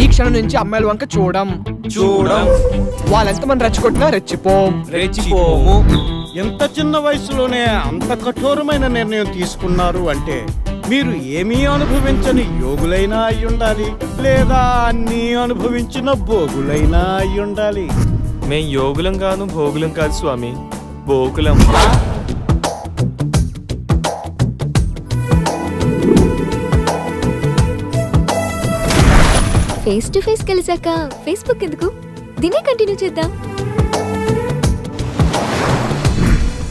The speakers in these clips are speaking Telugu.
ఈ క్షణం నుంచి అమ్మాయిల వంక చూడం. వాళ్ళెంతమంది రెచ్చగొట్టినా రెచ్చిపోము. ఎంత చిన్న వయసులోనే అంత కఠోరమైన నిర్ణయం తీసుకున్నారు అంటే మీరు ఏమీ అనుభవించని యోగులైనా అయ్యుండాలి, లేదా అన్నీ అనుభవించిన భోగులైనా అయ్యుండాలి. మేం యోగులం కాదు, భోగులం కాదు స్వామి, బోకులం. ఫేస్ టు ఫేస్ కలిసాక ఫేస్బుక్ ఎందుకు? దీనే కంటిన్యూ చేద్దాం.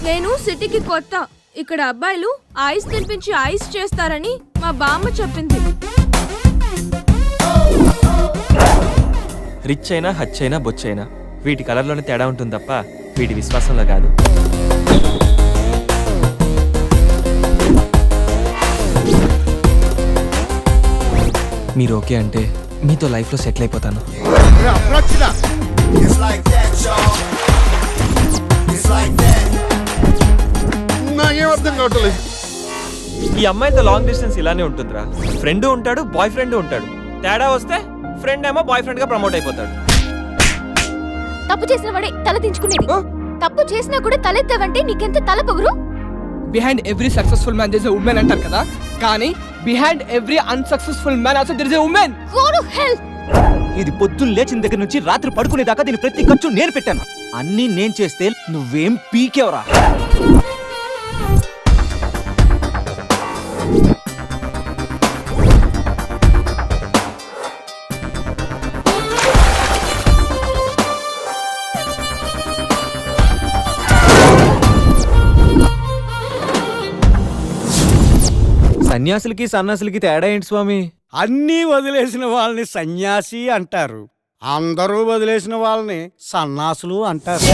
నేను సిటీకి కొత్త. ఇక్కడ అబ్బాయిలు ఐస్ తినిపించి ఐస్ చేస్తారని మా బామ్మ చెప్పింది. రిచ్ అయినా, హచ్ అయినా, బొచ్చైనా వీటి కలర్లోనే తేడా ఉంటుంది తప్ప వీటి విశ్వాసంలో కాదు. మీరు ఓకే అంటే మీతో లైఫ్లో సెటిల్ అయిపోతాను. నాకేం అర్థం కావట్లేదు. ఈ అమ్మాయితో లాంగ్ డిస్టెన్స్ ఇలానే ఉంటుందిరా. ఫ్రెండ్ ఉంటాడు, బాయ్ ఫ్రెండ్ ఉంటాడు. తేడా వస్తే ఫ్రెండ్ ఏమో బాయ్ ఫ్రెండ్ గా ప్రమోట్ అయిపోతాడు. తప్పు చేసిన వాడే తల దించుకునేది. తప్పు చేసినా కూడా తలెత్తావంటే నీకెంత తల పొగరు? Behind every successful man there is a women అంటారు కదా, కానీ behind every unsuccessful man also there is a women. Go to hell. ఇది పొద్దున్న లేచిన దగ్గర నుంచి రాత్రి పడుకునేదాకా దీని ప్రతి ఖర్చు నేను పెట్టాను. అన్నీ నేను చేస్తే నువ్వేం పీకేవరా? సన్యాసులకి సన్నాసులకి తేడా ఏంటి స్వామి? అన్నీ వదిలేసిన వాళ్ళని సన్యాసి అంటారు, అందరూ వదిలేసిన వాళ్ళని సన్నాసులు అంటారు.